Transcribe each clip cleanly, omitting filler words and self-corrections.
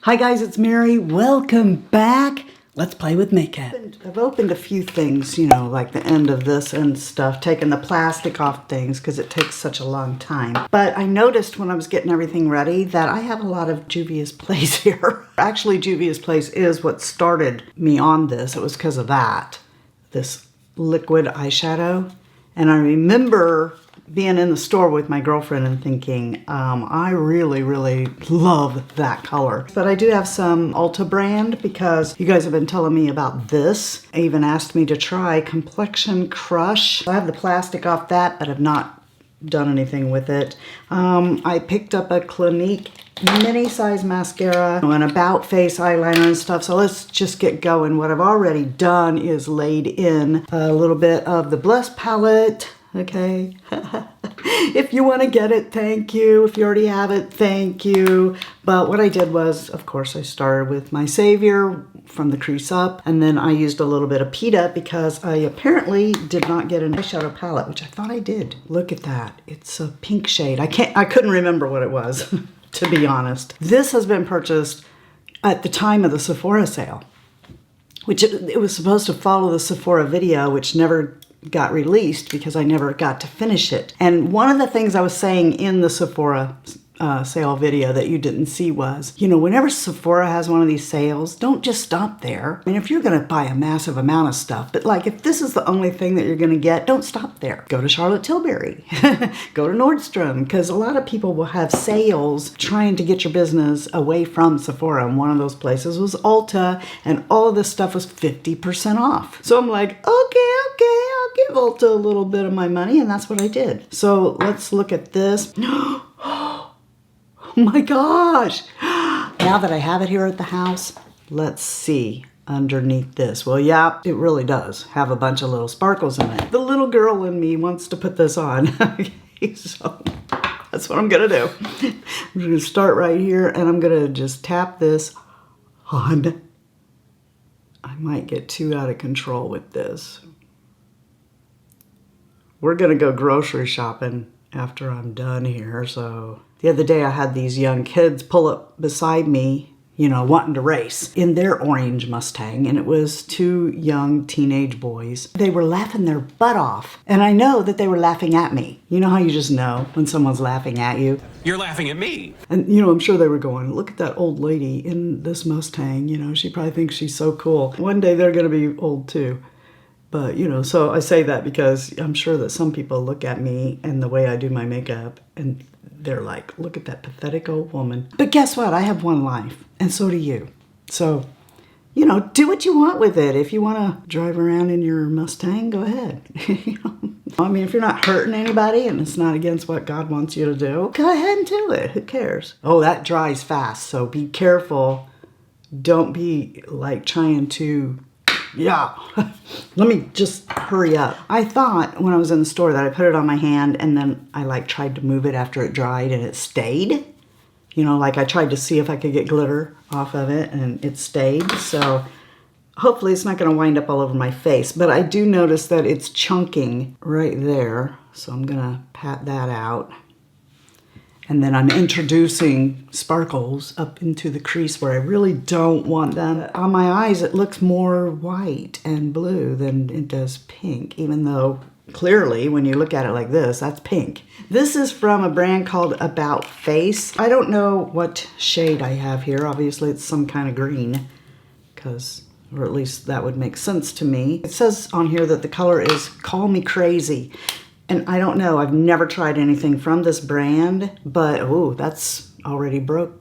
Hi guys, it's Mary. Welcome back. Let's play with makeup. I've opened a few things, you know, like the end of this and stuff, taking the plastic off things because it takes such a long time. But I noticed when I was getting everything ready that I have a lot of Juvia's Place here. Actually, Juvia's Place is what started me on this. It was because of that, this liquid eyeshadow. And I remember being in the store with my girlfriend and thinking, I really love that color. But I do have some Ulta brand because you guys have been telling me about this. They even asked me to try Complexion Crush. I have the plastic off that, but have not done anything with it. I picked up a Clinique mini size mascara and about face eyeliner and stuff. So let's just get going. What I've already done is laid in a little bit of the Blush palette. Okay. If you want to get it, thank you. If you already have it, thank you. But what I did was, of course, I started with my Savior from the crease up, and then I used a little bit of Pita because I apparently did not get an eyeshadow palette, which I thought I did. Look at that. It's a pink shade. I couldn't remember what it was, to be honest. This has been purchased at the time of the Sephora sale, which it was supposed to follow the Sephora video, which never got released because I never got to finish it. And one of the things I was saying in the Sephora sale video that you didn't see was, you know, whenever Sephora has one of these sales, don't just stop there. I mean, if you're gonna buy a massive amount of stuff, but like if this is the only thing that you're gonna get, don't stop there. Go to Charlotte Tilbury, go to Nordstrom, because a lot of people will have sales trying to get your business away from Sephora. And one of those places was Ulta, and all of this stuff was 50% off. So I'm like, okay, I'll give Ulta a little bit of my money, and that's what I did. So let's look at this. Oh my gosh. Now that I have it here at the house, let's see underneath this. Well, yeah, it really does have a bunch of little sparkles in it. The little girl in me wants to put this on. Okay, so that's what I'm gonna do. I'm gonna start right here and I'm gonna just tap this on. I might get too out of control with this. We're gonna go grocery shopping after I'm done here, so. The other day I had these young kids pull up beside me, you know, wanting to race in their orange Mustang, and it was two young teenage boys. They were laughing their butt off, and I know that they were laughing at me. You know how you just know when someone's laughing at you? You're laughing at me. And, you know, I'm sure they were going, look at that old lady in this Mustang, you know, she probably thinks she's so cool. One day they're gonna be old too. But, you know, so I say that because I'm sure that some people look at me and the way I do my makeup and they're like, look at that pathetic old woman. But guess what? I have one life, and so do you. So, you know, do what you want with it. If you want to drive around in your Mustang, go ahead. You know? I mean, if you're not hurting anybody and it's not against what God wants you to do, go ahead and do it. Who cares? Oh, that dries fast, so be careful. Don't be like trying to... Yeah, let me just hurry up. I thought when I was in the store that I put it on my hand and then I like tried to move it after it dried and it stayed. You know, like I tried to see if I could get glitter off of it and it stayed. So hopefully it's not going to wind up all over my face. But I do notice that it's chunking right there. So I'm going to pat that out. And then I'm introducing sparkles up into the crease where I really don't want them. On my eyes, it looks more white and blue than it does pink, even though clearly when you look at it like this, that's pink. This is from a brand called About Face. I don't know what shade I have here. Obviously, it's some kind of green, or at least that would make sense to me. It says on here that the color is Call Me Crazy. And I don't know, I've never tried anything from this brand, but oh, that's already broke.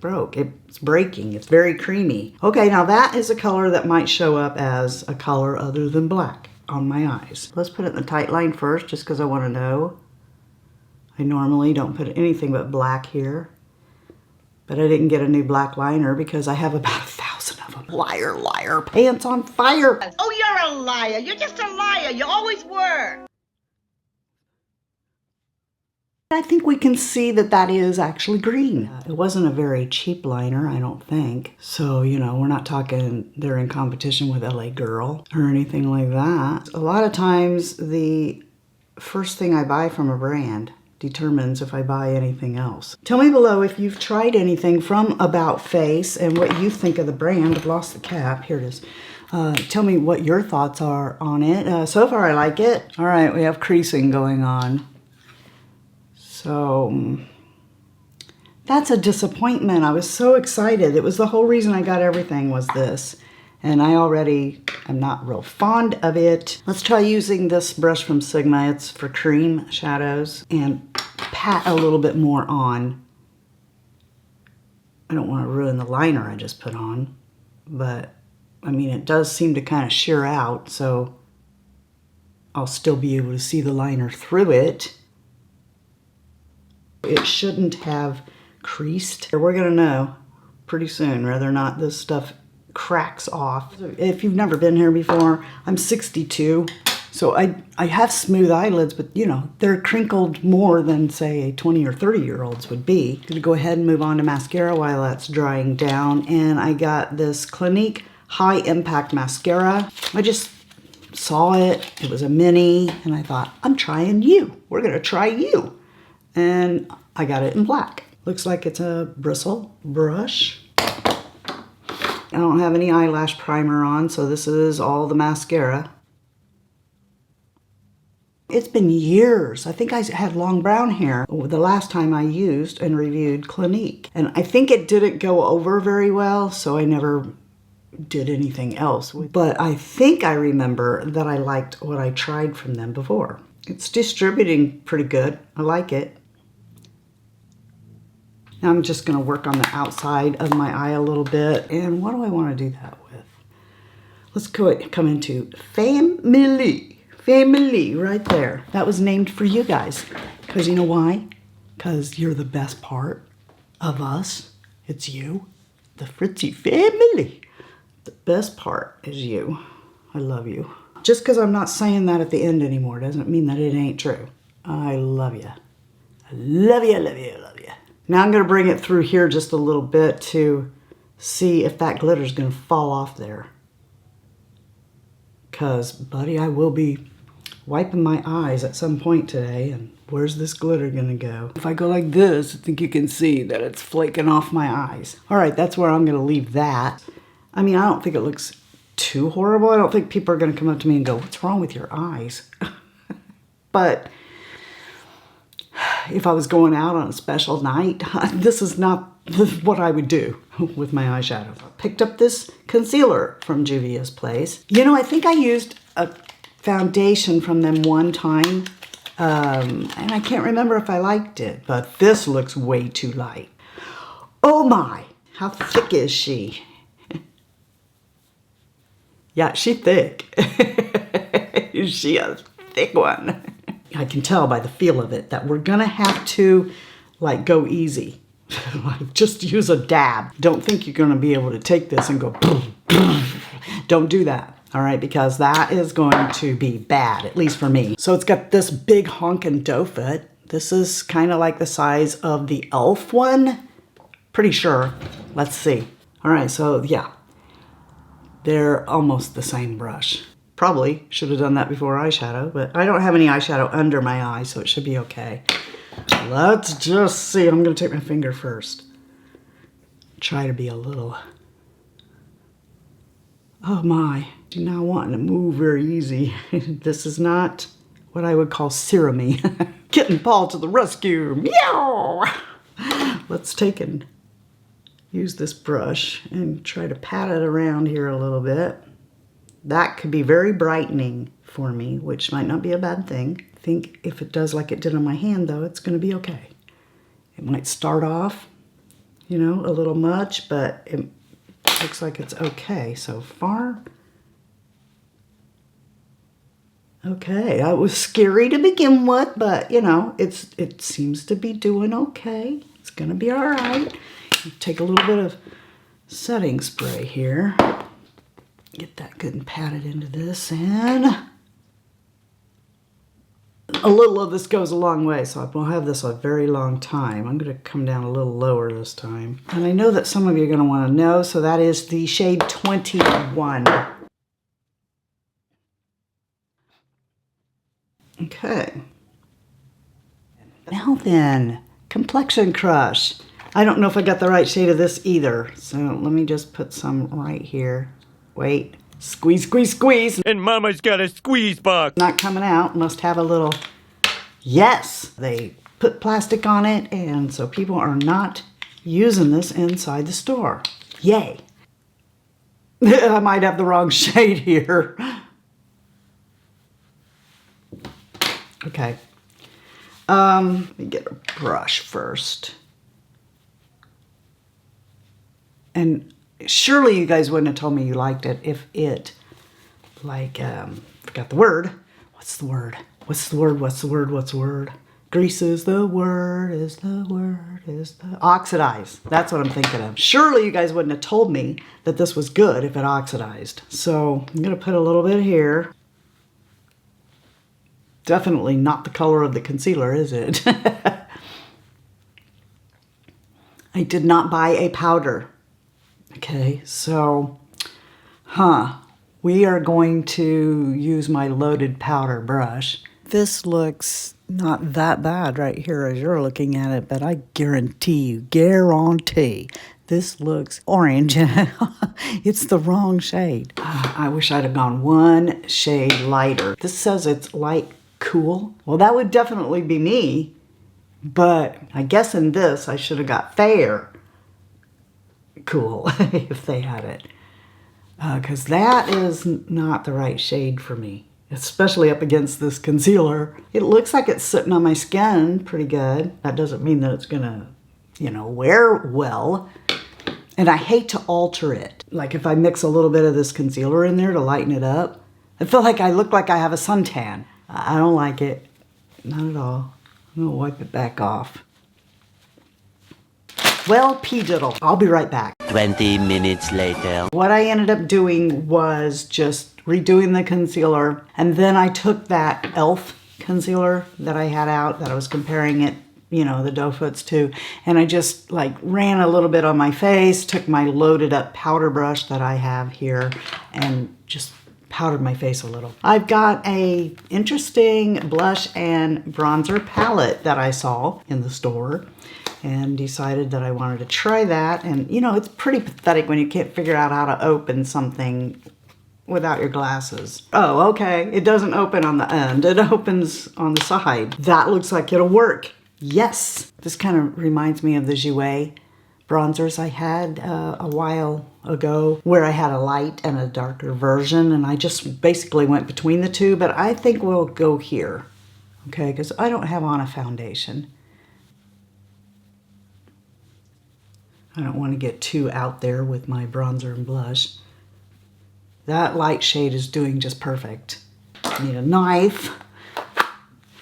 It's breaking, it's very creamy. Okay, now that is a color that might show up as a color other than black on my eyes. Let's put it in the tight line first, just because I want to know. I normally don't put anything but black here, but I didn't get a new black liner because I have about 1,000 of them. Liar, liar, pants on fire. Oh, you're a liar. You're just a liar. You always were. I think we can see that that is actually green. It wasn't a very cheap liner, I don't think. So, you know, we're not talking they're in competition with LA Girl or anything like that. A lot of times the first thing I buy from a brand, determines if I buy anything else. Tell me below if you've tried anything from About Face and what you think of the brand. I've lost the cap. Here it is. Tell me what your thoughts are on it. So far, I like it. All right, we have creasing going on. So that's a disappointment. I was so excited. It was the whole reason I got everything was this. And I already am not real fond of it. Let's try using this brush from Sigma. It's for cream shadows. And pat a little bit more on. I don't want to ruin the liner I just put on. But, I mean, it does seem to kind of sheer out. So I'll still be able to see the liner through it. It shouldn't have creased. We're going to know pretty soon whether or not this stuff cracks off. If you've never been here before, I'm 62, so I have smooth eyelids, but you know, they're crinkled more than say a 20 or 30-year-old's would be. I'm gonna go ahead and move on to mascara while that's drying down, and I got this Clinique High Impact Mascara. I just saw it, it was a mini, and I thought, I'm trying you. We're gonna try you. And I got it in black. Looks like it's a bristle brush. I don't have any eyelash primer on, so this is all the mascara. It's been years. I think I had long brown hair the last time I used and reviewed Clinique. And I think it didn't go over very well, so I never did anything else. But I think I remember that I liked what I tried from them before. It's distributing pretty good. I like it. Now I'm just going to work on the outside of my eye a little bit. And what do I want to do that with? Let's come into Family. Family right there. That was named for you guys. Because you know why? Because you're the best part of us. It's you. The Fritzy family. The best part is you. I love you. Just because I'm not saying that at the end anymore doesn't mean that it ain't true. I love you. I love you, I love you, I love you. Now I'm going to bring it through here just a little bit to see if that glitter is going to fall off there. Because, buddy, I will be wiping my eyes at some point today, and where's this glitter going to go? If I go like this, I think you can see that it's flaking off my eyes. All right, that's where I'm going to leave that. I mean, I don't think it looks too horrible. I don't think people are going to come up to me and go, what's wrong with your eyes? But if I was going out on a special night, this is not what I would do with my eyeshadow. I picked up this concealer from Juvia's place. You know, I think I used a foundation from them one time, and I can't remember if I liked it, but this looks way too light. Oh my, how thick is she? Yeah, she's thick. Is she a thick one? I can tell by the feel of it that we're gonna have to like go easy. Like just use a dab. Don't think you're gonna be able to take this and go don't do that, all right? Because that is going to be bad, at least for me. So it's got this big honkin' doe foot. This is kind of like the size of the e.l.f. one. Pretty sure. Let's see. All right, so yeah. They're almost the same brush. Probably should have done that before eyeshadow, but I don't have any eyeshadow under my eye, so it should be okay. Let's just see. I'm going to take my finger first. Try to be a little... Oh my. I'm not wanting to move very easy. This is not what I would call serumy. Kitten Paul to the rescue. Meow! Let's take and use this brush and try to pat it around here a little bit. That could be very brightening for me, which might not be a bad thing. I think if it does like it did on my hand, though, it's going to be okay. It might start off, you know, a little much, but it looks like it's okay so far. Okay, that was scary to begin with, but, you know, it seems to be doing okay. It's going to be all right. Take a little bit of setting spray here. Get that good and pat it into this, and a little of this goes a long way, so we'll have this a very long time. I'm going to come down a little lower this time. And I know that some of you are going to want to know, so that is the shade 21. Okay. Now then, Complexion Crush. I don't know if I got the right shade of this either. So let me just put some right here. Wait. Squeeze, squeeze, squeeze. And Mama's got a squeeze box. Not coming out. Must have a little... Yes! They put plastic on it, and so people are not using this inside the store. Yay! I might have the wrong shade here. Okay. Let me get a brush first. And surely you guys wouldn't have told me you liked it if it, like, forgot the word. What's the word? What's the word? What's the word? What's the word? Grease is the word, is the word, is the... Oxidize. That's what I'm thinking of. Surely you guys wouldn't have told me that this was good if it oxidized. So I'm going to put a little bit here. Definitely not the color of the concealer, is it? I did not buy a powder. Okay, so, we are going to use my loaded powder brush. This looks not that bad right here as you're looking at it, but I guarantee, this looks orange. It's the wrong shade. I wish I'd have gone one shade lighter. This says it's light cool. Well, that would definitely be me, but I guess in this I should have got fair cool if they had it. Because that is not the right shade for me, especially up against this concealer. It looks like it's sitting on my skin pretty good. That doesn't mean that it's gonna, you know, wear well. And I hate to alter it. Like if I mix a little bit of this concealer in there to lighten it up, I feel like I look like I have a suntan. I don't like it. Not at all. I'm gonna wipe it back off. Well, P-diddle. I'll be right back. 20 minutes later. What I ended up doing was just redoing the concealer, and then I took that e.l.f. concealer that I had out that I was comparing it, you know, the doe foots to, and I just like ran a little bit on my face, took my loaded up powder brush that I have here, and just powdered my face a little. I've got a interesting blush and bronzer palette that I saw in the store and decided that I wanted to try that. And you know, it's pretty pathetic when you can't figure out how to open something without your glasses. Oh, okay, it doesn't open on the end, it opens on the side. That looks like it'll work. Yes, this kind of reminds me of the Juvia bronzers I had a while ago, where I had a light and a darker version, and I just basically went between the two, but I think we'll go here, okay, because I don't have on a foundation. I don't want to get too out there with my bronzer and blush. That light shade is doing just perfect. I need a knife.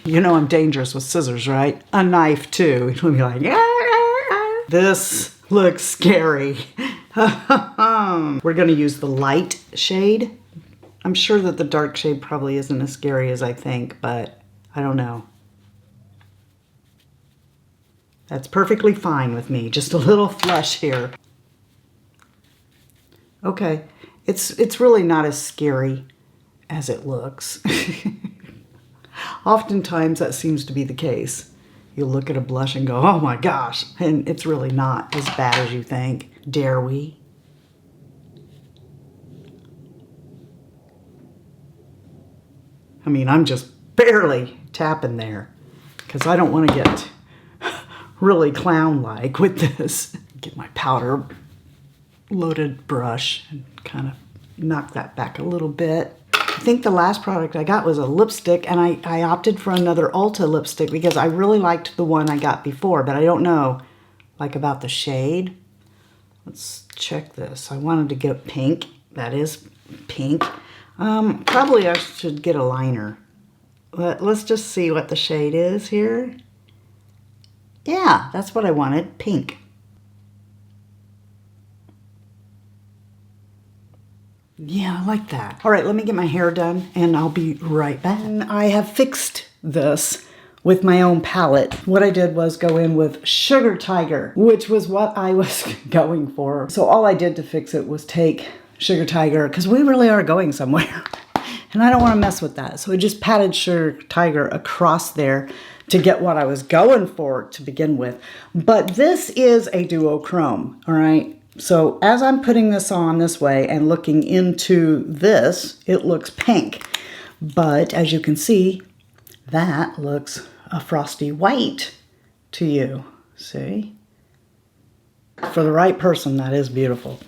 You know I'm dangerous with scissors, right? A knife too. It'll be like, this looks scary. We're gonna use the light shade. I'm sure that the dark shade probably isn't as scary as I think, but I don't know. That's perfectly fine with me. Just a little flush here. Okay, it's really not as scary as it looks. Oftentimes that seems to be the case. You'll look at a blush and go, oh my gosh, and it's really not as bad as you think. Dare we? I mean, I'm just barely tapping there because I don't want to get really clown-like with this. Get my powder loaded brush and kind of knock that back a little bit. I think the last product I got was a lipstick, and I opted for another Ulta lipstick because I really liked the one I got before, but I don't know like about the shade. Let's check this. I wanted to get pink. That is pink. Probably I should get a liner. But let's just see what the shade is here. Yeah, that's what I wanted, pink. Yeah, I like that. All right, let me get my hair done and I'll be right back. And I have fixed this with my own palette. What I did was go in with Sugar Tiger, which was what I was going for. So all I did to fix it was take Sugar Tiger, because we really are going somewhere. And I don't want to mess with that. So I just patted Sugar Tiger across there to get what I was going for to begin with. But this is a duochrome, all right? So as I'm putting this on this way and looking into this, it looks pink. But as you can see, that looks a frosty white to you. See? For the right person, that is beautiful.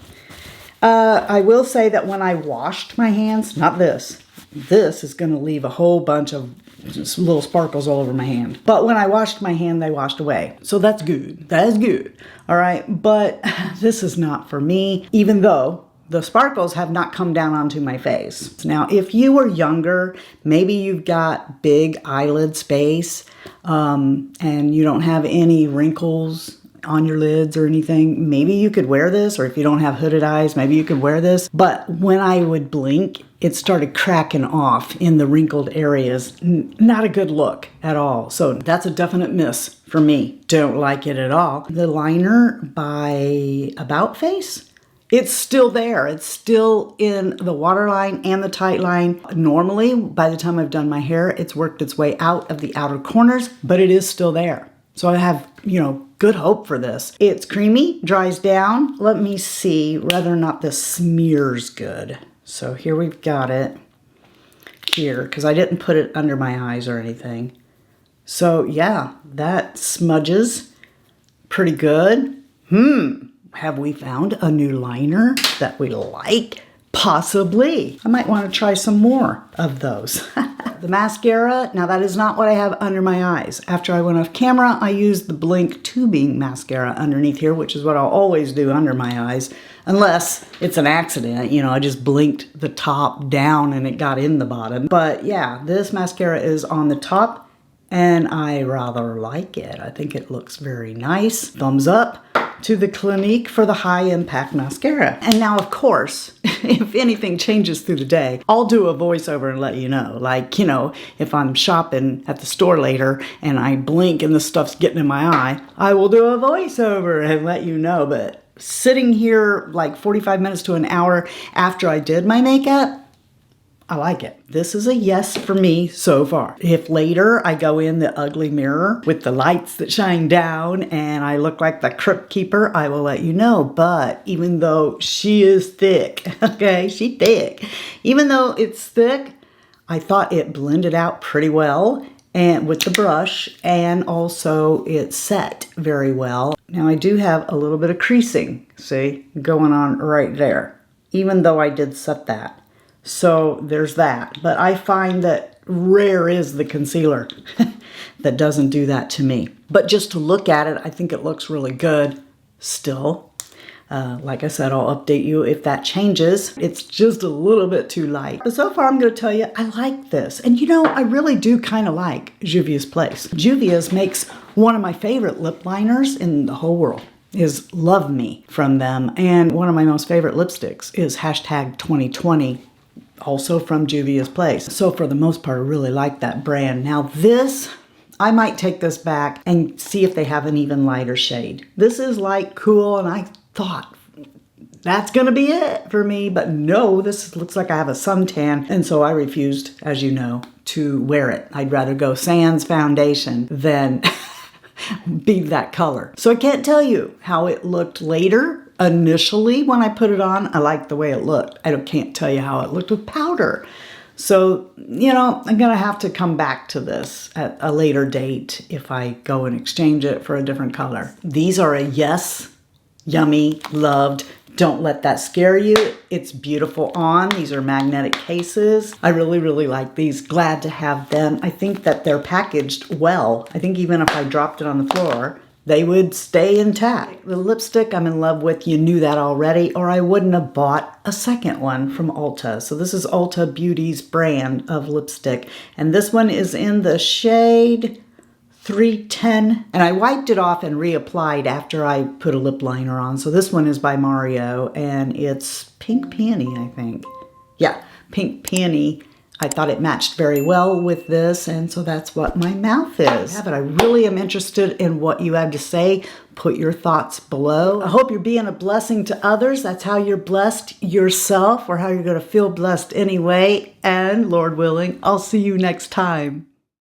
I will say that when I washed my hands, not this is going to leave a whole bunch of just little sparkles all over my hand. But when I washed my hand, they washed away. So that's good. That is good. All right. But this is not for me, even though the sparkles have not come down onto my face. Now, if you were younger, maybe you've got big eyelid space and you don't have any wrinkles on your lids or anything, maybe you could wear this, or if you don't have hooded eyes, maybe you could wear this. But when I would blink, it started cracking off in the wrinkled areas. Not a good look at all. So that's a definite miss for me. Don't like it at all. The liner by About Face, it's still there. It's still in the waterline and the tight line. Normally, by the time I've done my hair, it's worked its way out of the outer corners, but it is still there. So I have, good hope for this. It's creamy, dries down. Let me see whether or not this smears good. So here we've got it here, because I didn't put it under my eyes or anything. So yeah, that smudges pretty good. Have we found a new liner that we like? Possibly. I might want to try some more of those. The mascara, now that is not what I have under my eyes. After I went off camera, I used the Blink tubing mascara underneath here, which is what I'll always do under my eyes, unless it's an accident. I just blinked the top down and it got in the bottom. But yeah, this mascara is on the top and I rather like it. I think it looks very nice. Thumbs up to the Clinique for the high impact mascara. And now, of course, if anything changes through the day, I'll do a voiceover and let you know. Like, if I'm shopping at the store later and I blink and the stuff's getting in my eye, I will do a voiceover and let you know. But sitting here like 45 minutes to an hour after I did my makeup, I like it. This is a yes for me so far. If later I go in the ugly mirror with the lights that shine down and I look like the crypt keeper, I will let you know. But even though she is thick, okay, she thick. Even though it's thick, I thought it blended out pretty well and with the brush, and also it set very well. Now I do have a little bit of creasing, see, going on right there, even though I did set that. So there's that. But I find that rare is the concealer that doesn't do that to me. But just to look at it, I think it looks really good still. Like I said, I'll update you if that changes. It's just a little bit too light. But so far, I'm going to tell you, I like this. And I really do kind of like Juvia's Place. Juvia's makes one of my favorite lip liners in the whole world. Is Love Me from them. And one of my most favorite lipsticks is #2020. Also from Juvia's Place. So for the most part, I really like that brand. Now this, I might take this back and see if they have an even lighter shade. This is light cool, and I thought that's gonna be it for me, but no, this looks like I have a suntan, and so I refused, as you know, to wear it. I'd rather go sans foundation than be that color. So I can't tell you how it looked later. Initially, when I put it on, I liked the way it looked. I can't tell you how it looked with powder. So, I'm going to have to come back to this at a later date if I go and exchange it for a different color. These are a yes, yummy, loved. Don't let that scare you. It's beautiful on. These are magnetic cases. I really, really like these. Glad to have them. I think that they're packaged well. I think even if I dropped it on the floor, they would stay intact. The lipstick I'm in love with, you knew that already, or I wouldn't have bought a second one from Ulta. So this is Ulta Beauty's brand of lipstick. And this one is in the shade 310. And I wiped it off and reapplied after I put a lip liner on. So this one is by Mario, and it's Pink Peony, I think. Yeah, Pink Peony I thought it matched very well with this, and so that's what my mouth is. But I really am interested in what you have to say. Put your thoughts below. I hope you're being a blessing to others. That's how you're blessed yourself, or how you're going to feel blessed anyway. And Lord willing, I'll see you next time.